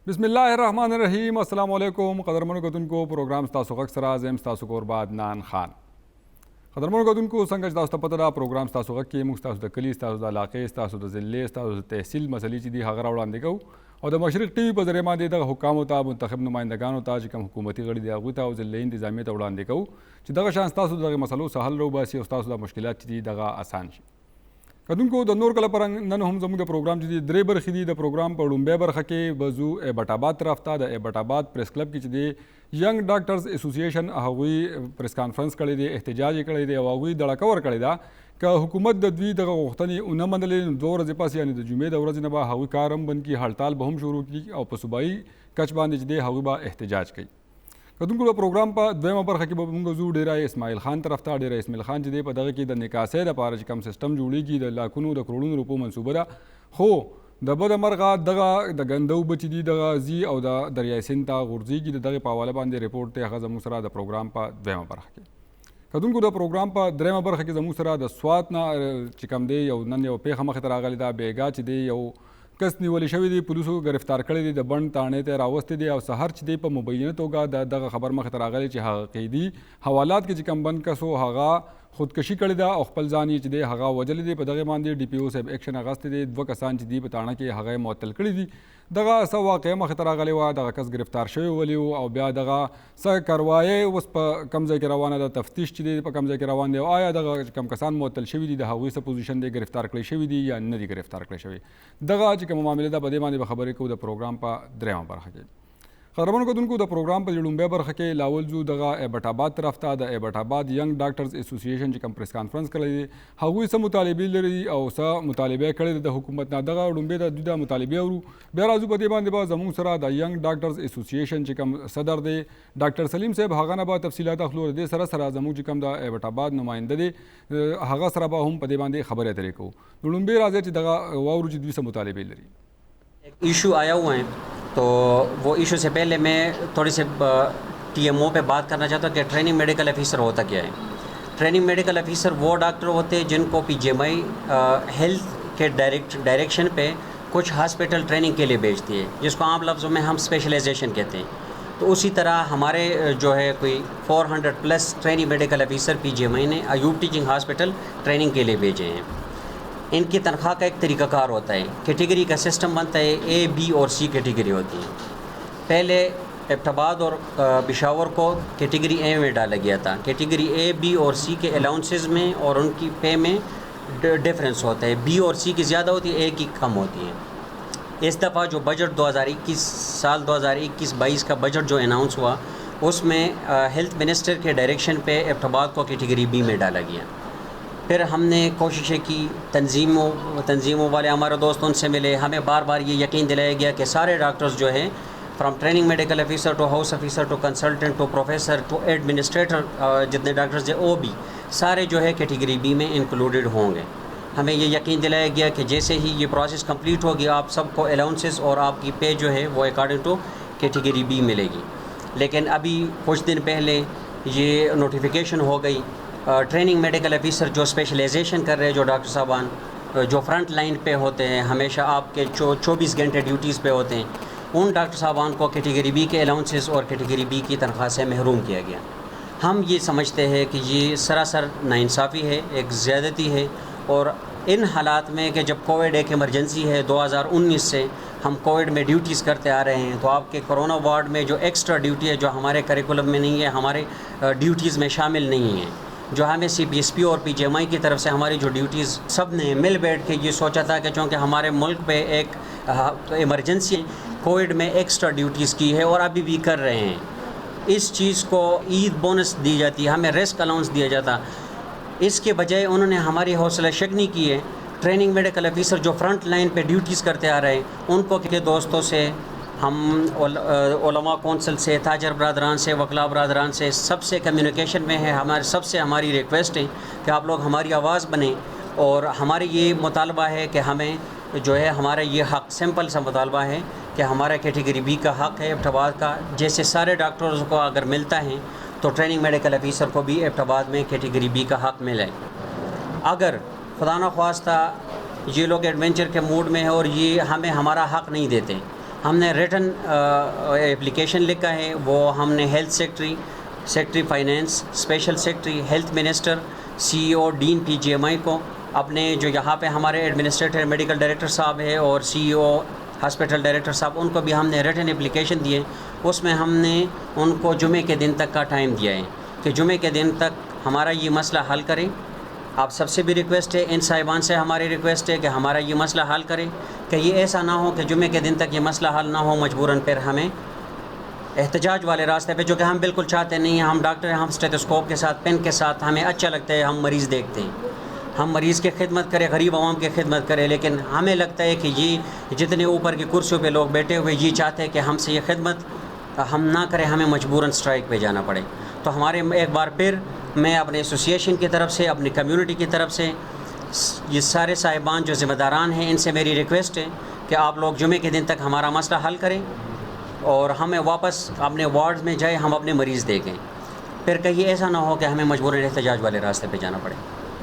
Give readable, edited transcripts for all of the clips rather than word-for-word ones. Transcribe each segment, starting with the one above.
बिस्मिल्लाहिर्रहमानिर्रहीम अस्सलाम वालेकुम क़दरमन कतुनको प्रोग्राम स्तासु ग़ सरा ज़ेम स्तासु कोरबाद नान खान क़दरमन कतुनको संग स्तासु पता दा प्रोग्राम स्तासु ग़ के मुख स्तासु द कली स्तासु द इलाक़े स्तासु द ज़िले स्तासु द तहसील मसली ची दी हगरा वड़ांदे को और द मशरिक़ टीवी पर ज़रिए मादे द हुकाम ता मुंतखब नुमाइंदगान ता जिकम हुकूमती गड़ी दी आगुता और ज़िले इंतज़ामिया ता वड़ांदे को ची दगा शान स्तासु द मसलो सहल रो बासी स्तासु द मुश्किलात ची दगा आसान शी कदुनको द नूर कला पर नन हम जमू द प्रोग्राम जी द्रे बरखी दी द प्रोग्राम पर डुम्बे बरख के बजू एबटाबाद तरफ था द एबटाबाद प्रेस क्लब की दी यंग डॉक्टर्स एसोसिएशन हवी प्रेस कॉन्फ्रेंस करे दे एहतजाज करे दे हवी दड़ा कवर करे दा का हुकूमत द द्वी द वक्तनी उन मंदले दो रज पास यानी द जुमे द वरज नबा हवी कारम बन की हड़ताल बहुम शुरू की और पसुबाई कचबान दे हवी बा एहतजाज की कदुनको प्रोग्राम पर द्वेमा बरख की बंगजू डेरा इस्माइल खान तरफ था डेरा इस्माइल खान जी दे पदग की द निकासे द पारज कम सिस्टम जुड़ी की द लाखों द करोड़ों रुपये मनसूबा दा हो द बद मरगा दगा द गंदऊ बची दी दगा जी और द दरिया सिंता गुर्जी की दगे पावाला बांधे रिपोर्ट ते हज़ जमूसरा द प्रोग्राम पर द्वेमा बरख के कदुनको द प्रोग्राम पर द्रेमा बरख के जमूसरा द स्वात ना चिकम दे यौ नन यौ पेख मख तरागली दा बेगा ची दे यौ कस निवली शवी दी पुलिसो गिरफ्तार करे दी द बंड ताने ते रावस्ते दे और सहर ची दे पर मुबैन तोगा द खबर मख तरागली ची हकीदी हवालात के चिकम बन कसो हगा खुदकशी करे दा और खपल जानी ची दे हगा वजल दे पदगे मान दे DPO से एक्शन अगस्त दे दो कसान ची दी बताना के हगा मुअत्तल करी दी दगा स वाक़या मख तरागले वा दगा कस गिरफ्तार शवे वली और ब्या दगा स करवाए उस पर कमजे के रवाना द तफ्तीश ची दे पर कमजे के रवान दे आया दगा कम कसान मुअत्तल शवी दी द हवी से पोजीशन दे गिरफ्तार करे शवी दी या नदी गिरफ्तार करे शवी दगा चिकम मामले दा बदे माने खबर को द प्रोग्राम पर द्रेमा बरख के खबरों को उनको द प्रोग्राम पर जुड़ुम्बे बरख के लावलजू दगा एबटाबाद तरफ था the Abbottabad young doctors association जी प्रेस कॉन्फ्रेंस करे हवी स मुतालिबी लरी और स मुतालिबे करे द हुकूमत ना दगा डुम्बे द दुदा मुतालिबे और बेराजू पदे बांधे बा जमू सरा द यंग डॉक्टर्स एसोसिएशन जी सदर दे डॉक्टर सलीम साहब हागाना बा तफसीलात अखलोर दे सरा सरा जमू जी द एबटाबाद नुमाइंदे दे हागा सरा बा हम पदे बांधे खबर तरीको डुम्बे राजे ची दगा वाउर जी स मुतालिबे लरी इशू आया हुआ है तो वो इशू से पहले मैं थोड़ी से TMO पे बात करना चाहता हूँ कि ट्रेनिंग मेडिकल ऑफिसर होता क्या है। ट्रेनिंग मेडिकल ऑफिसर वो डॉक्टर होते हैं जिनको PGMI हेल्थ के डायरेक्शन पे कुछ हॉस्पिटल ट्रेनिंग के लिए भेजती है, जिसको आम लफ्ज़ों में हम स्पेशलाइजेशन कहते हैं। तो उसी तरह हमारे जो है कोई 400+ ट्रेनिंग मेडिकल ऑफिसर PGMI ने अयूब टीचिंग हॉस्पिटल ट्रेनिंग के लिए भेजे हैं। इनकी तनख्वाह का एक तरीक़ाकार होता है, कैटेगरी का सिस्टम बनता है, A, B और C कैटेगरी होती है। पहले एबटाबाद और पेशावर को कैटेगरी A में डाला गया था। कैटेगरी A, B और C के अलाउंसेस में और उनकी पे में डिफरेंस होता है। B और C की ज़्यादा होती है, A की कम होती है। इस दफ़ा जो बजट 2021 साल 2021-22 का बजट जो अनाउंस हुआ उसमें हेल्थ मिनिस्टर के डायरेक्शन पे एबटाबाद को कैटेगरी B में डाला गया। फिर हमने कोशिशें की, तंजीमों वाले हमारे दोस्त उनसे मिले, हमें बार बार ये यकीन दिलाया गया कि सारे डॉक्टर्स जो हैं from training medical officer to house officer to consultant to professor to administrator, जितने डॉक्टर्स हैं वो भी सारे जो है कैटेगरी B में इंक्लूडेड होंगे। हमें ये यकीन दिलाया गया कि जैसे ही ये प्रोसेस कंप्लीट होगी आप सबको अलाउंसेस और आपकी पे जो है वो अकॉर्डिंग टू कैटेगरी B मिलेगी। लेकिन अभी कुछ दिन पहले ये नोटिफिकेशन हो गई, ट्रेनिंग मेडिकल ऑफिसर जो स्पेशलाइजेशन कर रहे हैं, जो डॉक्टर साहबान जो फ्रंट लाइन पे होते हैं, हमेशा आपके 24 घंटे ड्यूटीज़ पे होते हैं, उन डॉक्टर साहबान को कैटेगरी B के अलाउंसेस और कैटेगरी B की तनख्वाह से महरूम किया गया। हम ये समझते हैं कि ये सरासर नाइंसाफ़ी है, एक ज़्यादती है। और इन हालात में कि जब कोविड एक इमरजेंसी है, 2019 से हम कोविड में ड्यूटीज़ करते आ रहे हैं, तो आपके कोरोना वार्ड में जो एक्स्ट्रा ड्यूटी है जो हमारे करिकुलम में नहीं है, हमारे ड्यूटीज़ में शामिल नहीं है, जो हमें CPSP और PGMI की तरफ से हमारी जो ड्यूटीज़ सब ने मिल बैठ के ये सोचा था कि चूँकि हमारे मुल्क पे एक इमरजेंसी कोविड में एक्स्ट्रा ड्यूटीज़ की है और अभी भी कर रहे हैं, इस चीज़ को ईद बोनस दी जाती है, हमें रिस्क अलाउंस दिया जाता। इसके बजाय उन्होंने हमारी हौसला शगनी की है। ट्रेनिंग मेडिकल ऑफिसर जो फ्रंट लाइन पे ड्यूटीज़ करते आ रहे हैं उनको के दोस्तों से, हम उलमा कौंसिल से, ताजर बरदरान से, वकला बरदरान से सबसे कम्युनिकेशन में है। हमारी रिक्वेस्ट है कि आप लोग हमारी आवाज़ बने और हमारी ये मुतालबा है कि हमें जो है हमारा ये हक़, सिंपल सा मुतालबा है कि हमारा कैटेगरी B का हक़ है एबटाबाद का, जैसे सारे डॉक्टर्स को अगर मिलता है तो ट्रेनिंग मेडिकल ऑफिसर को भी एबटाबाद में कैटेगरी B का हक़ मिले। अगर खुदा न ख्वास्ता ये लोग एडवेंचर के मूड में है और ये हमें हमारा हक़ नहीं देते, हमने रिटन एप्लीकेशन लिखा है, वो हमने health secretary finance, special secretary, health minister, CEO, dean PGMI को, अपने जो यहाँ पे हमारे एडमिनिस्ट्रेटर मेडिकल डायरेक्टर साहब है और CEO हॉस्पिटल डायरेक्टर साहब, उनको भी हमने रिटन एप्लीकेशन दिए। उसमें हमने उनको जुमे के दिन तक का टाइम दिया है कि जुमे के दिन तक हमारा ये मसला हल करें। आप सबसे भी रिक्वेस्ट है, इन साहिबान से हमारी रिक्वेस्ट है कि हमारा ये मसला हल करें, कि ये ऐसा ना हो कि जुमे के दिन तक ये मसला हल ना हो, मजबूरन फिर हमें एहतजाज वाले रास्ते पे, जो कि हम बिल्कुल चाहते नहीं हैं। हम डॉक्टर हैं, हम स्टेथोस्कोप के साथ, पेन के साथ, हमें अच्छा लगता है, हम मरीज़ देखते हैं, हम मरीज़ की खिदमत करें, गरीब आवाम की खिदमत करें। लेकिन हमें लगता है कि ये जितने ऊपर की कुर्सियों पे लोग बैठे हुए ये चाहते हैं कि हमसे ये खिदमत हम ना करें, हमें मजबूरन स्ट्राइक पे जाना पड़े। तो हमारे एक बार फिर मैं अपने एसोसिएशन की तरफ से, अपनी कम्युनिटी की तरफ से, ये सारे साहिबान जो ज़िम्मेदारान हैं, इनसे मेरी रिक्वेस्ट है कि आप लोग जुमे के दिन तक हमारा मसला हल करें और हमें वापस अपने वार्ड में जाए, हम अपने मरीज़ देखें। फिर कहीं ऐसा ना हो कि हमें मजबूरन एहतजाज वाले रास्ते पे जाना पड़े।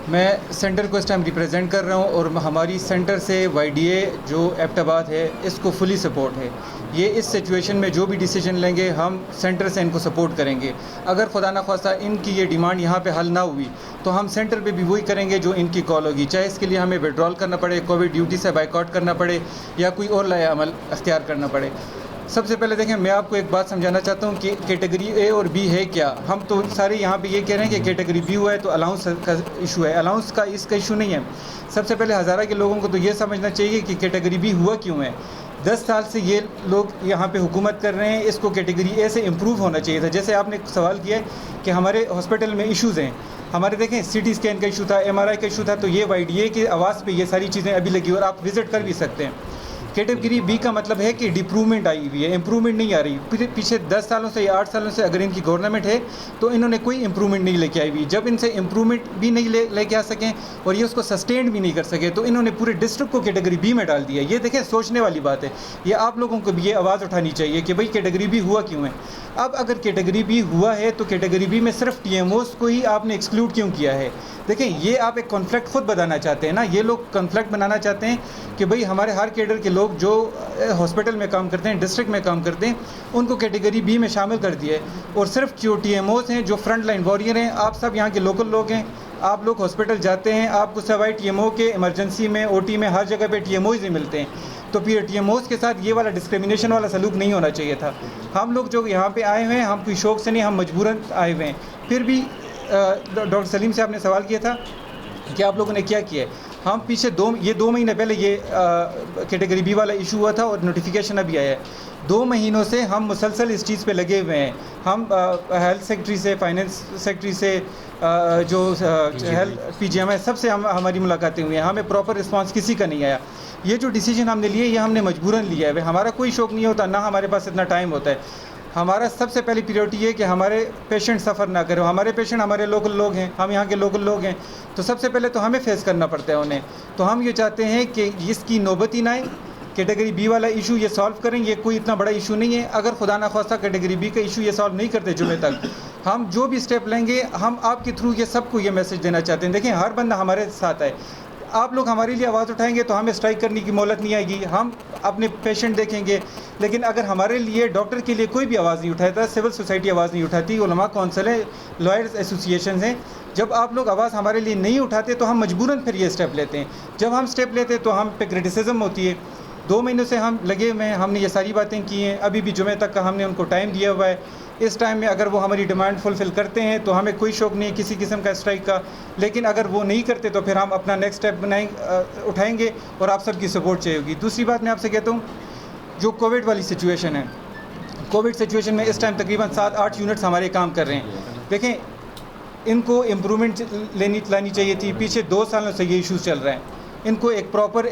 मैं सेंटर को इस टाइम रिप्रेजेंट कर रहा हूँ और हमारी सेंटर से YDA जो एबटाबाद है इसको फुली सपोर्ट है। ये इस सिचुएशन में जो भी डिसीजन लेंगे हम सेंटर से इनको सपोर्ट करेंगे। अगर खुदा न खास्ता इनकी ये डिमांड यहाँ पे हल ना हुई तो हम सेंटर पे भी वही करेंगे जो इनकी कॉल होगी, चाहे इसके लिए हमें विड्रॉल करना पड़े, कोविड ड्यूटी से बाइकआउट करना पड़े या कोई और लाया अमल अख्तियार करना पड़े। सबसे पहले देखें, मैं आपको एक बात समझाना चाहता हूँ कि कैटेगरी A और B है क्या। हम तो सारे यहाँ पे ये कह रहे हैं कि कैटेगरी B हुआ है तो अलाउंस का इशू है। अलाउंस का इसका इशू नहीं है। सबसे पहले हज़ारा के लोगों को तो ये समझना चाहिए कि कैटेगरी B हुआ क्यों है। 10 साल से ये लोग यहाँ पे हुकूमत कर रहे हैं, इसको कैटेगरी A से इम्प्रूव होना चाहिए था। जैसे आपने सवाल किया कि हमारे हॉस्पिटल में इशूज़ हैं, हमारे देखें CT स्कैन का इशू था, MRI का इशू था, तो ये YDA की आवाज़ पे ये सारी चीज़ें अभी लगी और आप विज़िट कर भी सकते हैं। कैटेगरी B का मतलब है कि डिप्रूवमेंट आई हुई है, इम्प्रूवमेंट नहीं आ रही। पीछे 10 सालों से या 8 सालों से अगर इनकी गवर्नमेंट है तो इन्होंने कोई इम्प्रूवमेंट नहीं लेके आई हुई। जब इनसे इम्प्रूवमेंट भी नहीं लेके आ सकें और ये उसको सस्टेन भी नहीं कर सके तो इन्होंने पूरे डिस्ट्रिक्ट को कैटेगरी B में डाल दिया। ये देखें, सोचने वाली बात है। ये आप लोगों को भी ये आवाज़ उठानी चाहिए कि भाई कैटेगरी B हुआ क्यों है। अब अगर कैटेगरी B हुआ है तो कैटेगरी B में सिर्फ TMOs को ही आपने एक्सक्लूड क्यों किया है। देखें, ये आप एक कॉन्फ्लिक्ट खुद बनाना चाहते हैं ना। ये लोग कॉन्फ्लिक्ट बनाना चाहते हैं कि भाई हमारे हर कैडर के लोग जो हॉस्पिटल में काम करते हैं, डिस्ट्रिक्ट में काम करते हैं, उनको कैटेगरी B में शामिल कर दिया है और सिर्फ जो TMOs हैं, जो फ्रंट लाइन वॉरियर हैं, आप सब यहाँ के लोकल लोग हैं, आप लोग हॉस्पिटल जाते हैं, आपको सवाई TMO के इमरजेंसी में, OT में, हर जगह पे TMOs ही मिलते हैं। तो फिर TMOs के साथ ये वाला डिस्क्रिमिनेशन वाला सलूक नहीं होना चाहिए था। हम लोग जो यहाँ पे आए हुए हैं, हम कोई शौक़ से नहीं, हम मजबूरन आए हुए हैं। फिर भी डॉक्टर सलीम से आपने सवाल किया था कि आप लोगों ने क्या किया है। हम पीछे 2 महीने पहले ये कैटेगरी B वाला इशू हुआ था और नोटिफिकेशन अभी आया है। 2 महीनों से हम मुसलसल इस चीज़ पे लगे हुए हैं। हम हेल्थ सेक्रेटरी से, फाइनेंस सेक्रेटरी से, जो हेल्थ PGMI सबसे हमारी मुलाकातें हुई हैं। हमें प्रॉपर रिस्पांस किसी का नहीं आया। ये जो डिसीजन हमने लिए ये हमने मजबूरन लिया है। हमारा कोई शौक़ नहीं होता, ना हमारे पास इतना टाइम होता है। हमारा सबसे पहली प्रायोरिटी है कि हमारे पेशेंट सफ़र ना करें। हमारे पेशेंट हमारे लोकल लोग हैं, हम यहाँ के लोकल लोग हैं, तो सबसे पहले तो हमें फेस करना पड़ता है उन्हें। तो हम ये चाहते हैं कि इसकी नौबत ही ना आए। कैटेगरी B वाला इशू ये सॉल्व करें, ये कोई इतना बड़ा इशू नहीं है। अगर खुदा ना खास्ता कैटेगरी B का इशू ये सॉल्व नहीं करते जुमे तक, हम जो भी स्टेप लेंगे, हम आपके थ्रू ये सबको ये मैसेज देना चाहते हैं। देखें, हर बंदा हमारे साथ है। आप लोग हमारे लिए आवाज़ उठाएंगे तो हमें स्ट्राइक करने की मोहलत नहीं आएगी। हम अपने पेशेंट देखेंगे, लेकिन अगर हमारे लिए, डॉक्टर के लिए कोई भी आवाज़ नहीं उठाता, सिविल सोसाइटी आवाज़ नहीं उठाती, उलमा कौंसिल है, लॉयर्स एसोसिएशन हैं, जब आप लोग आवाज़ हमारे लिए नहीं उठाते तो हम मजबूरन फिर ये स्टेप लेते हैं। जब हम स्टेप लेते हैं तो हम पे क्रिटिसिज्म होती है। 2 महीनों से हम लगे हुए हैं, हमने ये सारी बातें की हैं। अभी भी जुमे तक का हमने उनको टाइम दिया हुआ है। इस टाइम में अगर वो हमारी डिमांड फुलफ़िल करते हैं तो हमें कोई शौक़ नहीं है किसी किस्म का स्ट्राइक का, लेकिन अगर वो नहीं करते तो फिर हम अपना नेक्स्ट स्टेप उठाएंगे और आप सबकी सपोर्ट चाहिए होगी। दूसरी बात मैं आपसे कहता हूँ, जो कोविड वाली सिचुएशन है, कोविड सिचुएशन में इस टाइम तकरीबन 7-8 यूनिट्स हमारे काम कर रहे हैं। देखें, इनको इम्प्रूवमेंट लानी चाहिए थी। पीछे 2 सालों से ये इशूज़ चल रहे हैं। इनको एक प्रॉपर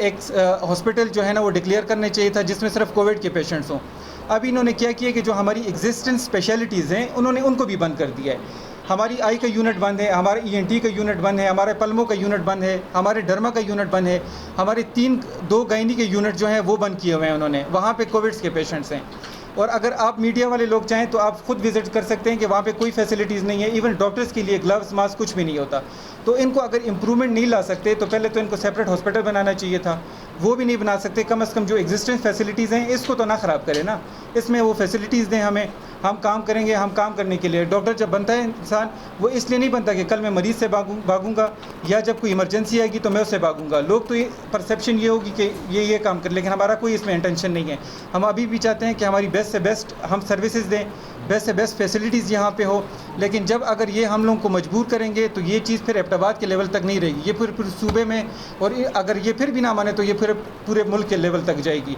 हॉस्पिटल जो है ना वो डिक्लेयर करने चाहिए था जिसमें सिर्फ कोविड के पेशेंट्स हों। अभी इन्होंने क्या किया कि जो हमारी एग्जिस्टेंस स्पेशलिटीज़ हैं उन्होंने उनको भी बंद कर दिया है। हमारी आई का यूनिट बंद है, हमारे ENT का यूनिट बंद है, हमारे पल्मो का यूनिट बंद है, हमारे डर्मा का यूनिट बंद है, हमारे 2 गायनी के यूनिट जो हैं वो बंद किए हुए हैं उन्होंने। वहाँ पे कोविड्स के पेशेंट्स हैं। और अगर आप मीडिया वाले लोग चाहें तो आप खुद विज़िट कर सकते हैं कि वहाँ पे कोई फैसिलिटीज़ नहीं है। इवन डॉक्टर्स के लिए ग्लव्स, मास्क कुछ भी नहीं होता। तो इनको अगर इम्प्रूवमेंट नहीं ला सकते तो पहले तो इनको सेपरेट हॉस्पिटल बनाना चाहिए था। वो भी नहीं बना सकते, कम से कम जो एग्जिस्टिंग फैसिलिटीज़ हैं इसको तो ना ख़राब करें ना, इसमें वो फैसिलिटीज़ दें हमें, हम काम करेंगे, हम काम करने के लिए। डॉक्टर जब बनता है इंसान, वो इसलिए नहीं बनता कि कल मैं मरीज़ से भागूंगा या जब कोई इमरजेंसी आएगी तो मैं उससे भागूंगा। लोग तो ये परसेप्शन ये होगी कि ये काम कर, लेकिन हमारा कोई इसमें इंटेंशन नहीं है। हम अभी भी चाहते हैं कि हमारी बेस्ट से बेस्ट हम सर्विसेज दें, बेस्ट से बेस्ट फैसिलिटीज़ यहाँ पे हो, लेकिन जब अगर ये हम लोगों को मजबूर करेंगे तो ये चीज़ फिर एबटाबाद के लेवल तक नहीं रहेगी, ये फिर सूबे में, और अगर ये फिर भी ना माने तो ये फिर पूरे मुल्क के लेवल तक जाएगी।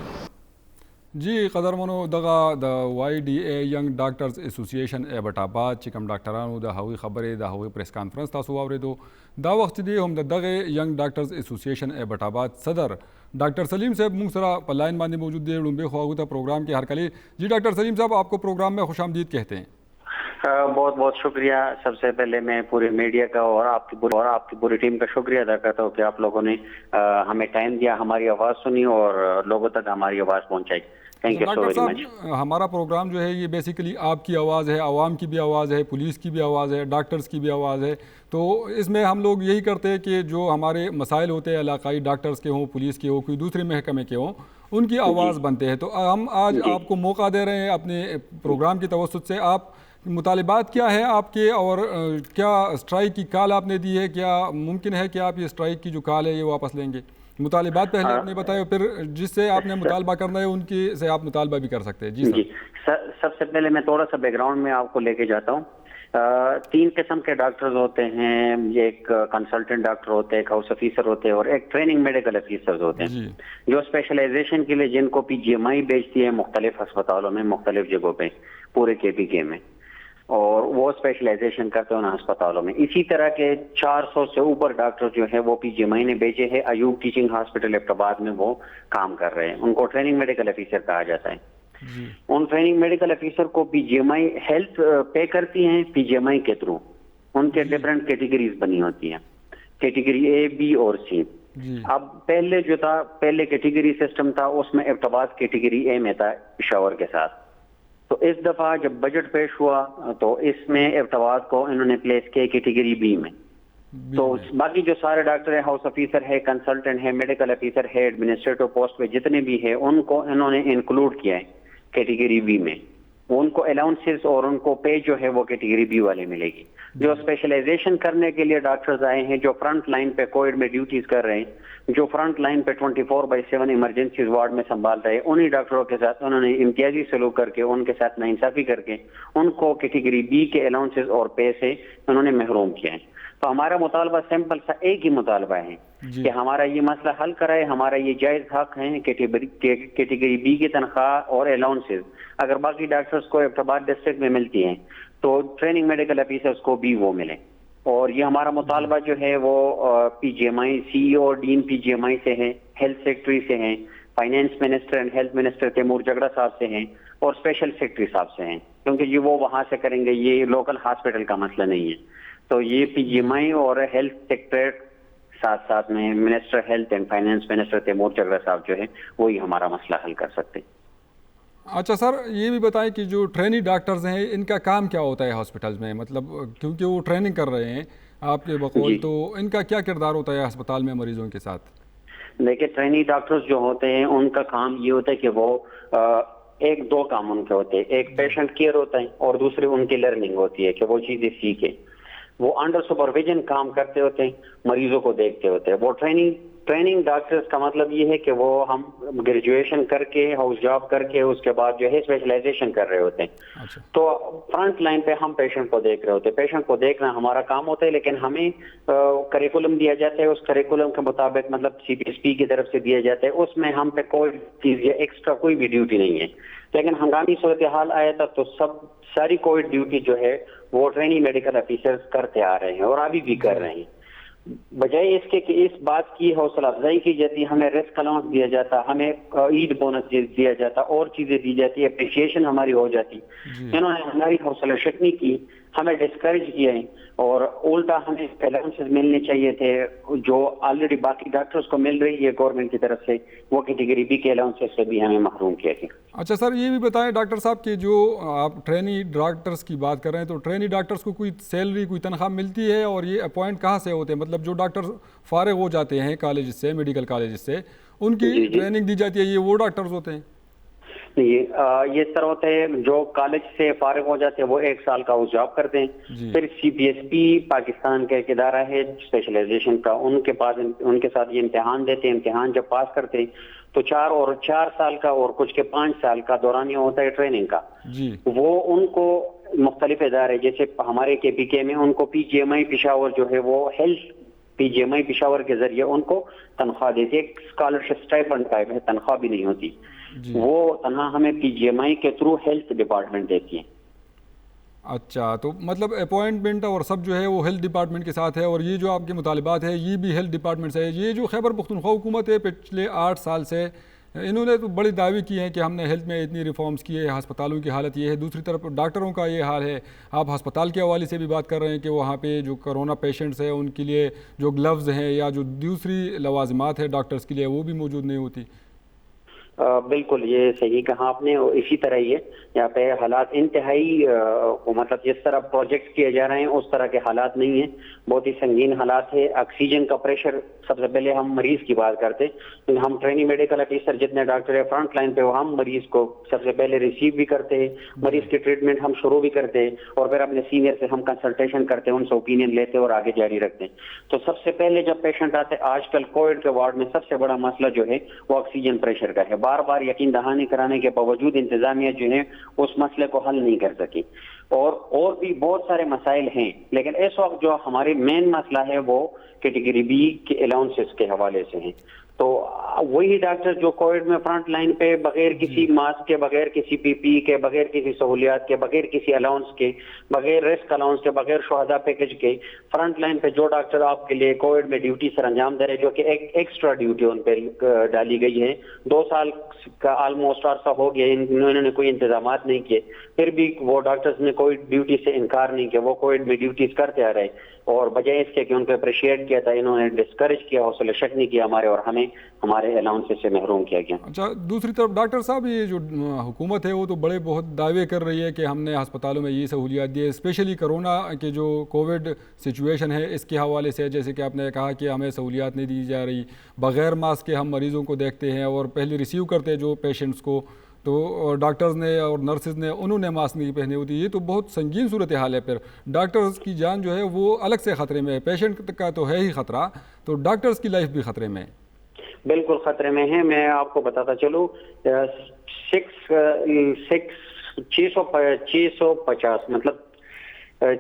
जी कदरमनो दगा द YDA young doctors association Abbottabad चिकम डॉक्टरानू द हवी खबरे द हवी प्रेस कॉन्फ्रेंस तासु आवरेदो दा वक्त दी हम दगे यंग डॉक्टर्स एसोसिएशन एबटाबाद सदर डॉक्टर सलीम साहब मुंगसरा पलाइन बांधी मौजूद है लुम्बे ख्वागुता प्रोग्राम के हरकली। जी डॉक्टर सलीम साहब, आपको प्रोग्राम में खुशामदीद कहते हैं। बहुत बहुत शुक्रिया। सबसे पहले मैं पूरे मीडिया का और आपकी पूरी टीम का शुक्रिया अदा करता हूँ कि आप लोगों ने हमें टाइम दिया, हमारी आवाज़ सुनी और लोगों तक हमारी आवाज़ पहुँचाई। Thank you so very much. हमारा प्रोग्राम जो है ये बेसिकली आपकी आवाज़ है, आवाम की भी आवाज़ है, पुलिस की भी आवाज़ है, डॉक्टर्स की भी आवाज़ है। तो इसमें हम लोग यही करते हैं कि जो हमारे मसाइल होते हैं इलाकाई, डॉक्टर्स के हों, पुलिस के हों, कोई दूसरे महकमे के हों, उनकी आवाज़ बनते हैं। तो हम आज आपको मौका दे रहे हैं अपने प्रोग्राम की तवस्सुत से। आप मुतालिबात क्या है आपके, और क्या स्ट्राइक की कॉल आपने दी है? क्या मुमकिन है कि आप ये स्ट्राइक की जो कॉल है ये वापस लेंगे? मुतालिबात पहले आपने बताया, फिर जिससे आपने मुतालबा करना है उनकी से आप मुतालबा भी कर सकते हैं। जी सर, सबसे पहले मैं थोड़ा सा बैकग्राउंड में आपको लेके जाता हूँ। 3 किस्म के डॉक्टर्स होते हैं, एक कंसल्टेंट डॉक्टर होते हैं, एक हाउस ऑफिसर होते हैं और एक ट्रेनिंग मेडिकल ऑफिसर होते हैं, जो स्पेशलाइजेशन के लिए जिनको PGMI भेजती है मुख्तलिफ अस्पतालों में, मुख्तलिफ जगहों पे पूरे KPK में, और वो स्पेशलाइजेशन करते हैं उन अस्पतालों में। इसी तरह के 400 से ऊपर डॉक्टर जो है वो PGMI ने भेजे हैं। अयूब टीचिंग हॉस्पिटल एबटाबाद में वो काम कर रहे हैं, उनको ट्रेनिंग मेडिकल ऑफिसर कहा जाता है। उन ट्रेनिंग मेडिकल ऑफिसर को PGMI हेल्थ पे करती हैं PGMI के थ्रू। उनके डिफरेंट कैटेगरीज बनी होती हैं, कैटेगरी A, B और C। अब पहले जो था, पहले कैटेगरी सिस्टम था, उसमें एबटाबाद कैटेगरी A में था पेशावर के साथ। तो इस दफा जब बजट पेश हुआ तो इसमें एबटाबाद को इन्होंने प्लेस किया कैटेगरी B में। तो बाकी जो सारे डॉक्टर है, हाउस ऑफिसर है, कंसल्टेंट है, मेडिकल ऑफिसर है, एडमिनिस्ट्रेटिव पोस्ट पे जितने भी है, उनको इन्होंने इंक्लूड किया है कैटेगरी B में। उनको अलाउंसेस और उनको पे जो है वो कैटेगरी B वाले मिलेगी। जो स्पेशलाइजेशन करने के लिए डॉक्टर्स आए हैं, जो फ्रंट लाइन पे कोविड में ड्यूटीज कर रहे हैं, जो फ्रंट लाइन पे 24/7 इमरजेंसी वार्ड में संभाल रहे हैं, उन्हीं डॉक्टरों के साथ उन्होंने इम्तियाजी सलूक करके, उनके साथ नाइंसाफी करके उनको कैटेगरी B के अलाउंसेस और पे से उन्होंने महरूम किया है। तो हमारा मुतालबा सिंपल सा एक ही मुतालबा है कि हमारा ये मसला हल कराए। हमारा ये जायज हक है कैटेगरी B की तनख्वाह और अलाउंसेस अगर बाकी डॉक्टर्स को एबटाबाद डिस्ट्रिक्ट में मिलती हैं तो ट्रेनिंग मेडिकल ऑफिसर्स को भी वो मिले। और ये हमारा मुतालबा जो है वो PGMI CEO और डीन PGMI से है, हेल्थ सेक्रेटरी से हैं, finance minister and health minister Taimur Jhagra साहब से हैं और स्पेशल सेक्रेटरी साहब से हैं, क्योंकि ये वो वहां से करेंगे, ये लोकल हॉस्पिटल का मसला नहीं है। तो ये PGMI और हेल्थ सेक्रेटरी साथ साथ में minister health and finance minister Taimur Jhagra साहब जो है वो ही हमारा मसला हल कर सकते हैं। अच्छा सर, ये भी बताएं कि जो ट्रेनी डॉक्टर्स हैं इनका काम क्या होता है हॉस्पिटल्स में, मतलब क्योंकि वो ट्रेनिंग कर रहे हैं आपके बकौल, तो इनका क्या किरदार होता है अस्पताल में मरीजों के साथ? देखिए, ट्रेनी डॉक्टर्स जो होते हैं उनका काम ये होता है कि वो एक दो काम उनके होते हैं। एक पेशेंट केयर होता है और दूसरी उनकी लर्निंग होती है कि वो चीजें सीखे। वो अंडर सुपरविजन काम करते होते हैं, मरीजों को देखते होते हैं। वो ट्रेनिंग डॉक्टर्स का मतलब ये है कि वो हम ग्रेजुएशन करके, हाउस जॉब करके, उसके बाद जो है स्पेशलाइजेशन कर रहे होते हैं। अच्छा। तो फ्रंट लाइन पे हम पेशेंट को देख रहे होते हैं, पेशेंट को देखना हमारा काम होता है, लेकिन हमें करिकुलम दिया जाता है। उस करिकुलम के मुताबिक मतलब CPSP की तरफ से दिया जाता है, उसमें हम पे कोई चीज या एक्स्ट्रा कोई भी ड्यूटी नहीं है। लेकिन हंगामी सूरत हाल आया था तो सारी कोविड ड्यूटी जो है वो ट्रेनिंग मेडिकल ऑफिसर्स करते आ रहे हैं और अभी भी कर रहे हैं। बजाय इसके कि इस बात की हौसला अफजाई की जाती, हमें रिस्क अलाउंस दिया जाता, हमें ईद बोनस दिया जाता और चीजें दी जाती, अप्रिशिएशन हमारी हो जाती। इन्होंने हमारी हौसला शिकनी की, हमें डिस्करेज किया है और उल्टा हमें अलाउंसेस मिलने चाहिए थे जो ऑलरेडी बाकी डॉक्टर्स को मिल रही है गवर्नमेंट की तरफ से, वो कैटेगरी B के अलाउंसेस से भी हमें महरूम किया गया। अच्छा सर, ये भी बताएं डॉक्टर साहब कि जो आप ट्रेनी डॉक्टर्स की बात कर रहे हैं, तो ट्रेनी डॉक्टर्स को कोई सैलरी, कोई तनख्वाह मिलती है और ये अपॉइंट कहाँ से होते हैं? मतलब जो डॉक्टर फारिग हो जाते हैं कॉलेज से, मेडिकल कॉलेज से, उनकी ट्रेनिंग दी जाती है, ये वो डॉक्टर्स होते हैं? ये सर होते हैं जो कॉलेज से फारिग हो जाते हैं, वो 1 साल का वो जॉब करते हैं। फिर CPSP पाकिस्तान का एक इदारा है स्पेशलाइजेशन का, उनके पास उनके साथ ये इम्तिहान देते हैं। इम्तिहान जब पास करते हैं तो 4 साल का और कुछ के 5 साल का दौरानिया होता है ट्रेनिंग का जी। वो उनको मुख्तलिफ इदारे जैसे हमारे KPK में उनको PGMI पेशावर जो है वो हेल्थ PGMI पेशावर के जरिए उनको तनख्वाह देती है। स्कॉलरशिप स्टाइपेंड टाइप है, तनख्वाह भी नहीं होती। वो तनख्वाह हमें PGMI के थ्रू हेल्थ डिपार्टमेंट देती है। अच्छा, तो मतलब अपॉइंटमेंट और सब जो है वो हेल्थ डिपार्टमेंट के साथ है, और ये जो आपके मुतालिबात है ये भी हेल्थ डिपार्टमेंट से है। ये जो खैबर पख्तूनख्वा हुकूमत है पिछले 8 साल से, इन्होंने तो बड़ी दावे किए हैं कि हमने हेल्थ में इतनी रिफॉर्म्स किए हैं, अस्पतालों की हालत ये है। दूसरी तरफ डॉक्टरों का ये हाल है। आप अस्पताल के हवाले से भी बात कर रहे हैं कि वहाँ पे जो कोरोना पेशेंट्स हैं उनके लिए जो ग्लव्स हैं या जो दूसरी लवाजमात है डॉक्टर्स के लिए वो भी मौजूद नहीं होती। बिल्कुल, ये सही कहा आपने। इसी तरह ये यहाँ पे हालात इंतहाई मतलब जिस तरह प्रोजेक्ट किए जा रहे हैं उस तरह के हालात नहीं है, बहुत ही संगीन हालात है। ऑक्सीजन का प्रेशर, सबसे पहले हम मरीज की बात करते तो हम ट्रेनिंग मेडिकल ऑफिसर जितने डॉक्टर है फ्रंट लाइन पे वो हम मरीज को सबसे पहले रिसीव भी करते हैं, मरीज की ट्रीटमेंट हम शुरू भी करते हैं और फिर अपने सीनियर से हम कंसल्टेशन करते हैं, उनसे ओपिनियन लेते हैं और आगे जारी रखते हैं। तो सबसे पहले जब पेशेंट आते हैं, आजकल कोविड के वार्ड में सबसे बड़ा मसला जो है वो ऑक्सीजन प्रेशर का है। बार बार यकीन दहानी कराने के बावजूद इंतजामिया जो है उस मसले को हल नहीं कर सकी, और भी बहुत सारे मसाइल हैं। लेकिन इस वक्त जो हमारे मेन मसला है वो कैटेगरी B के अलाउंसेस के हवाले से है। तो वही डॉक्टर जो कोविड में फ्रंट लाइन पे बगैर किसी मास्क के, बगैर किसी PPE के, बगैर किसी सहूलियात के, बगैर किसी अलाउंस के, बगैर रिस्क अलाउंस के, बगैर शुहदा पैकेज के फ्रंट लाइन पे जो डॉक्टर आपके लिए कोविड में ड्यूटी सर अंजाम दे रहे, जो कि एक एक्स्ट्रा ड्यूटी उन पर डाली गई है। 2 साल का ऑलमोस्ट अरसा हो गया इन्होंने कोई इंतजाम नहीं किए, फिर भी वो डॉक्टर्स ने कोविड ड्यूटी से इनकार नहीं किया, वो कोविड में ड्यूटीज करते आ रहे, और बजाय इसके कि उनको अप्रिशिएट किया था इन्होंने डिस्करेज किया, हौसला शक नहीं किया हमारे, और हमें हमारे अलाउंसेस से महरूम किया गया। अच्छा, दूसरी तरफ डॉक्टर साहब ये जो हुकूमत है वो तो बड़े बहुत दावे कर रही है कि हमने अस्पतालों में ये सहूलियात दी है, स्पेशली कोरोना के जो कोविड सिचुएशन है इसके हवाले से। जैसे कि आपने कहा कि हमें सहूलियात नहीं दी जा रही, बग़ैर मास्क के हम मरीज़ों को देखते हैं और पहले रिसीव करते हैं जो पेशेंट्स को, तो डॉक्टर्स ने और नर्सेज ने उन्होंने मास्क नहीं पहने होती। ये तो बहुत संगीन सूरत हाल है। फिर डॉक्टर्स की जान जो है वो अलग से ख़तरे में है, पेशेंट का तो है ही ख़तरा, तो डॉक्टर्स की लाइफ भी ख़तरे में है। बिल्कुल ख़तरे में है। मैं आपको बताता चलूँ 650 मतलब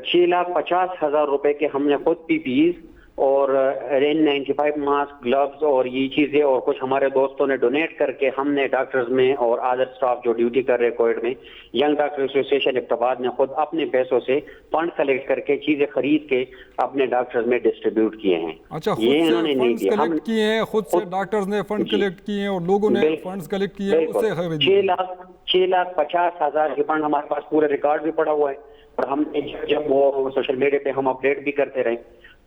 6,50,000 रुपए के हमने खुद PPEs और N95 मास्क, ग्लव्स और ये चीजें और कुछ हमारे दोस्तों ने डोनेट करके हमने डॉक्टर्स में और अदर स्टाफ जो ड्यूटी कर रहे कोविड में, यंग डॉक्टर एसोसिएशन इब्टाबाद ने खुद अपने पैसों से फंड कलेक्ट करके चीजें खरीद के अपने डॉक्टर्स में डिस्ट्रीब्यूट किए हैं। अच्छा, ये इन्होंने नहीं दिया, हम किए हैं, खुद से डॉक्टर्स ने फंड कलेक्ट किए हैं और लोगों ने फंड्स कलेक्ट किए हैं, उससे खरीद 6,50,000 के फंड हमारे पास पूरा रिकॉर्ड भी पड़ा हुआ है, और हमने जब वो सोशल मीडिया पे हम अपडेट भी करते रहे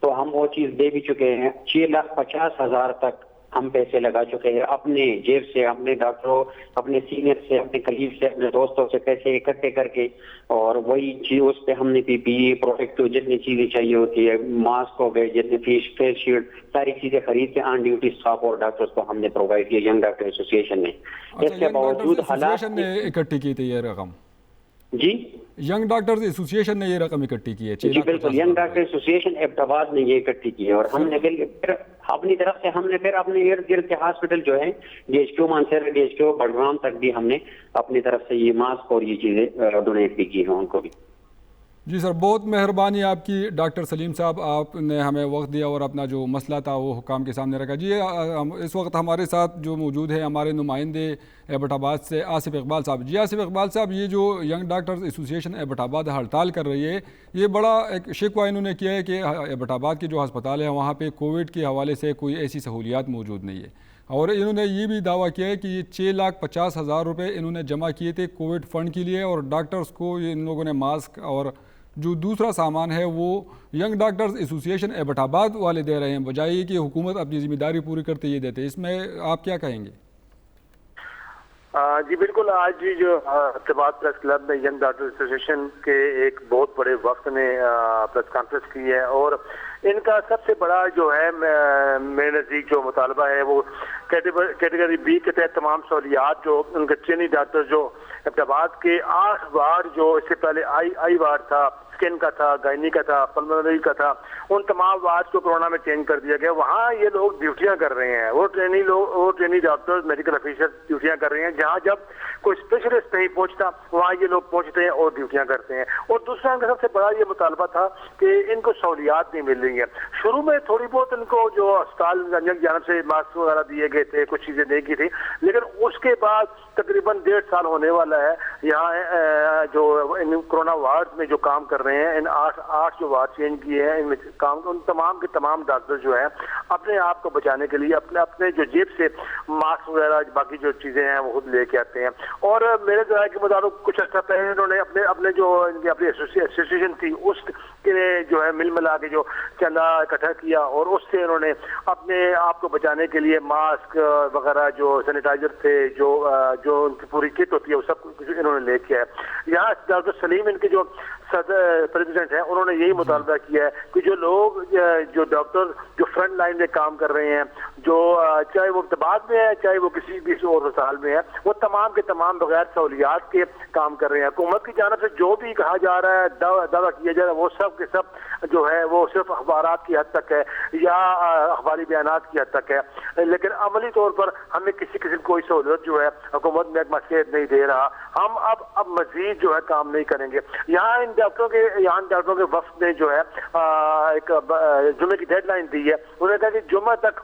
तो हम वो चीज दे भी चुके हैं। 6,50,000 तक हम पैसे लगा चुके हैं अपने जेब से, अपने डॉक्टरों, अपने सीनियर से, अपने कलीग से, अपने दोस्तों से पैसे इकट्ठे करके, और वही चीज उस पे हमने PPE प्रोटेक्टिव जितनी चीजें चाहिए होती है, मास्क हो गए, जितने फेस शील्ड, सारी चीजें खरीद के ऑन ड्यूटी स्टाफ और डॉक्टर्स को हमने प्रोवाइड किया यंग डॉक्टर एसोसिएशन ने। इसके बावजूद हालात इकट्ठी की थी ये रकम जी, यंग डॉक्टर्स एसोसिएशन ने ये रकम इक्कठी की है। जी बिल्कुल, यंग डॉक्टर एसोसिएशन इब्टाबाद ने ये इकट्ठी की है, और हमने फिर अपनी तरफ से हमने फिर अपने इर्द गिर्द के हॉस्पिटल जो है DHQ मानसर, DHQ बडगाम तक भी हमने अपनी तरफ से ये मास्क और ये चीजें डोनेट भी की है उनको भी। जी सर, बहुत मेहरबानी आपकी डॉक्टर सलीम साहब, आपने हमें वक्त दिया और अपना जो मसला था वो हुकाम के सामने रखा। जी इस वक्त हमारे साथ जो मौजूद है हमारे नुमाइंदे एबटाबाद से आसिफ इकबाल साहब। जी आसिफ इकबाल साहब, ये जो यंग डॉक्टर्स एसोसिएशन एबटाबाद हड़ताल कर रही है, ये बड़ा एक शिकवा इन्होंने किया है कि एबटाबाद के जो अस्पताल है वहाँ पर कोविड के हवाले से कोई ऐसी सहूलियात मौजूद नहीं है, और इन्होंने ये भी दावा किया है कि ये 6,50,000 रुपये इन्होंने जमा किए थे कोविड फ़ंड के लिए, और डॉक्टर्स को इन लोगों ने मास्क और जो दूसरा सामान है वो यंग डॉक्टर्स एसोसिएशन एबटाबाद वाले दे रहे हैं, बजाय कि हुकूमत अपनी जिम्मेदारी पूरी करते ये देते। इसमें आप क्या कहेंगे? जी बिल्कुल, आज जो इत्तेफाक प्रेस क्लब में यंग डॉक्टर एसोसिएशन के एक बहुत बड़े वक्त ने प्रेस कॉन्फ्रेंस की है, और इनका सबसे बड़ा जो है मेरे नज़दीक जो मुतालबा है वो कैटेगरी बी के तहत तमाम सहूलियात जो उनके ट्रेनिंग डॉक्टर जो अहमदाबाद के 8 वार्ड जो इससे पहले आई वार्ड था, स्किन का था, गायनी का था, पल्मोनरी का था, उन तमाम वार्ड को कोरोना में चेंज कर दिया गया। वहाँ ये लोग ड्यूटियां कर रहे हैं, वो ट्रेनी डॉक्टर मेडिकल ऑफिसर ड्यूटियां कर रहे हैं। जहाँ जब कोई स्पेशलिस्ट नहीं पहुंचता वहाँ ये लोग पहुंचते हैं और ड्यूटियां करते हैं। और दूसरा इनका सबसे बड़ा ये मुतालबा था कि इनको सहूलियात नहीं मिल रही है। शुरू में थोड़ी बहुत इनको जो अस्पताल जानब से मास्क वगैरह दिए गए थे, कुछ चीजें नहीं की थी, लेकिन उसके बाद तकरीबन 1.5 साल होने वाला है यहाँ जो इन कोरोना वार्ड में जो काम कर रहे हैं, इन 8 जो वार्ड चेंज किए हैं, इनमें काम उन तमाम के तमाम डॉक्टर जो है अपने आप को बचाने के लिए अपने जो जेब से मास्क वगैरह बाकी जो चीजें हैं वो खुद लेके आते हैं। और मेरे जो है के मुताबिक कुछ अर्सा पहले इन्होंने अपने जो इनकी अपनी एसोसिएशन थी उसके जो है मिल मिला के जो चंदा इकट्ठा किया और उससे इन्होंने अपने आप को बचाने के लिए मास्क वगैरह जो सैनिटाइजर थे जो उनकी पूरी किट होती है वो सब कुछ इन्होंने लेके आए। यहाँ डॉक्टर सलीम इनके जो प्रेसिडेंट हैं उन्होंने यही मुतालबा किया है कि जो लोग जो डॉक्टर जो फ्रंट लाइन में काम कर रहे हैं, जो चाहे वो इब्तदाद में है चाहे वो किसी भी और अस्पताल में है, वो तमाम के तमाम बगैर सहूलियात के काम कर रहे हैं। हुकूमत की जानिब से जो भी कहा जा रहा है, दावा किया जा रहा है, वो सब के सब जो है वो सिर्फ अखबारात की हद तक है या अखबारी बयानात की हद तक है, लेकिन अमली तौर पर हमें किसी किस्म कोई सहूलत जो है हुकूमत महकमा सेहत नहीं दे रहा। हम अब मजीद जो है काम नहीं करेंगे। यहाँ डॉक्टरों के वफ्द ने जो है एक जुमे की डेडलाइन दी है। उन्होंने कहा कि जुम्मे तक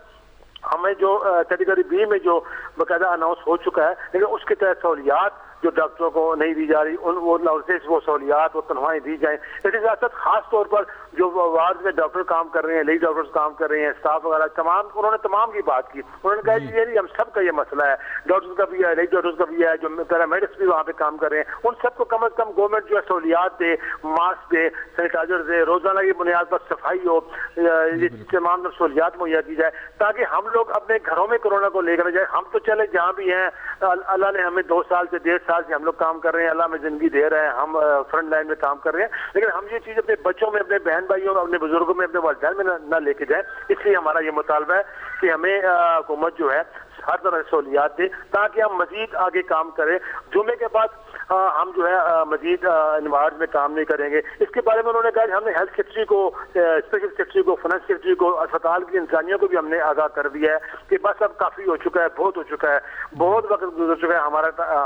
हमें जो कैटेगरी बी में जो बाकायदा अनाउंस हो चुका है, लेकिन उसके तहत सहूलियात जो डॉक्टरों को नहीं दी जा रही, वो सहूलियात वो तनख्वाहें दी जाएं। इसकी इजाजत खास तौर पर जो वार्ड में डॉक्टर काम कर रहे हैं, लेडी डॉक्टर्स काम कर रहे हैं, स्टाफ वगैरह तमाम, उन्होंने तमाम की बात की। उन्होंने कहा कि ये हम सब का ये मसला है, डॉक्टर्स का भी है, लेडी डॉक्टर्स का भी है, जो पैरामेडिक्स भी वहाँ पे काम कर रहे हैं, उन सबको कम अज कम गवर्नमेंट जो है सहूलियात दे, मास्क दे, सैनिटाइजर दे, रोजाना की बुनियाद पर सफाई हो, ये तमाम सहूलियात मुहैया की जाए ताकि हम लोग अपने घरों में कोरोना को लेकर जाए। हम तो चले जहाँ भी हैं, अल्लाह ने हमें 2 साल से 1.5 साल से हम लोग काम कर रहे हैं, अल्लाह में जिंदगी दे रहे हैं, हम फ्रंट लाइन में काम कर रहे हैं, लेकिन हम ये चीज अपने बच्चों में, अपने बहन भाइयों में, अपने बुजुर्गों में, अपने वालिदैन में न लेके जाए। इसलिए हमारा ये मुतालबा है कि हमें हुकूमत जो है हर तरह सहूलियात दे ताकि हम मजीद आगे काम करें। जुमे के बाद हम जो है मजीद इन्वार्ड में काम नहीं करेंगे। इसके बारे में उन्होंने कहा हमने हेल्थ सेक्रेटरी को, स्पेशल सेक्रेटरी को, फाइनेंस सेक्रेटरी को, अस्पताल की इंसानियों को भी हमने आगाह कर दिया है कि बस अब काफी हो चुका है, बहुत हो चुका है, बहुत वक्त गुजर चुका है,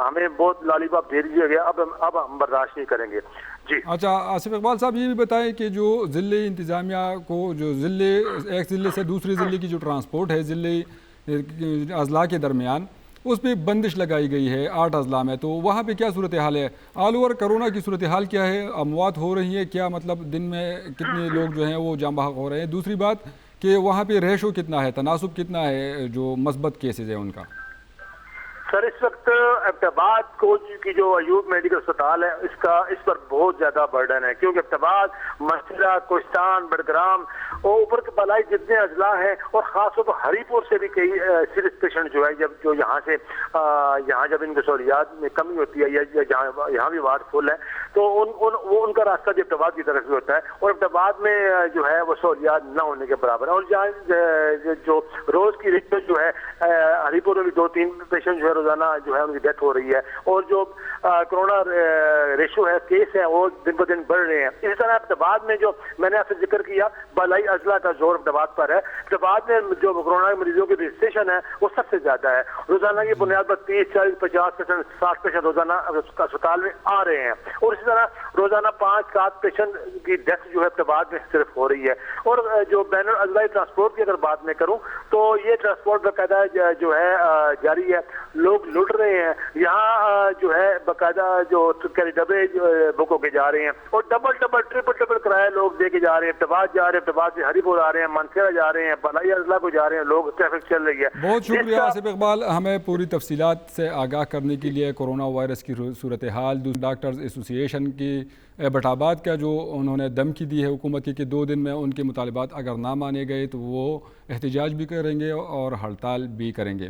हमें बहुत लालीबाप दे दिया गया, अब हम बर्दाश्त नहीं करेंगे। जी अच्छा आसिफ इकबाल साहब, ये भी बताएं कि जो ज़िले इंतज़ामिया को जो एक ज़िले से दूसरे ज़िले की जो ट्रांसपोर्ट है ज़िले अजला के दरमियान, उस पर बंदिश लगाई गई है 8 अजला में, तो वहाँ पे क्या सूरत हाल है? ऑल ओवर कोरोना की सूरत हाल क्या है? अमवात हो रही है क्या? मतलब दिन में कितने लोग जो हैं वो जाम बहक हो रहे हैं? दूसरी बात कि वहाँ पे रेशो कितना है, तनासुब कितना है जो मस्बत केसेज है उनका? सर इस वक्त अहमदाबाद की जो अयूब मेडिकल अस्पताल है इस पर बहुत ज्यादा बर्डन है, क्योंकि अहमदाबाद, मस्जिदा, कोस्तान, बड़ग्राम और ऊपर के बलाई जितने अजला हैं और खासतौर पर हरीपुर से भी कई सीरियस पेशेंट जो है जो यहाँ जब इनकी सहूलियात में कमी होती है या यहाँ भी वार्ड फुल है तो उनका रास्ता जो अहमदाबाद की तरफ भी होता है और अहमदाबाद में जो है वो सहूलियात न होने के बराबर है। और जहाँ जो रोज की रिपोर्ट जो है हरीपुर में भी 2-3 पेशेंट जो है रोजाना जो है उनकी डेथ हो रही है और जो कोरोना रेशो है, केस है, वो दिन ब दिन बढ़ रहे हैं। इसी तरह अहमदाबाद में जो मैंने आपसे जिक्र किया बलाई अजला का जोर अहमदाबाद पर है। अहमदाबाद में जो कोरोना मरीजों की रजिस्ट्रेशन है वो सबसे ज्यादा है। रोजाना की बुनियाद पर 30-40-50%, 60% रोजाना अस्पताल में आ रहे हैं और इसी तरह रोजाना 5-7 पेशेंट की डेथ जो है अहमदाबाद में सिर्फ हो रही है। और जो बैनुल अजलाई ट्रांसपोर्ट की अगर बात मैं करूँ तो ये ट्रांसपोर्ट बाकायदा जो है जारी है, लोग लुट रहे हैं। यहाँ जो है बाकायदा जो डब्बे बुक होके जा रहे हैं और डबल ट्रिपल किराया लोग दे के जा रहे हैं। अहमदाबाद जा रहे हैं, अहमदाबाद से हरीपुर आ रहे हैं, मानसेरा जा रहे हैं, बलाई अजला को जा रहे हैं, लोग ट्रैफिक चल रही है। बहुत शुक्रिया आसिफ इकबाल हमें पूरी तफसीलात से आगाह करने के लिए। कोरोना वायरस की सूरत हाल, डॉक्टर्स एसोसिएशन की बटाबाद का जो उन्होंने धमकी दी है हुकूमत की कि 2 दिन में उनके मुतालबात अगर ना माने गए तो वो एहतजाज भी करेंगे और हड़ताल भी करेंगे।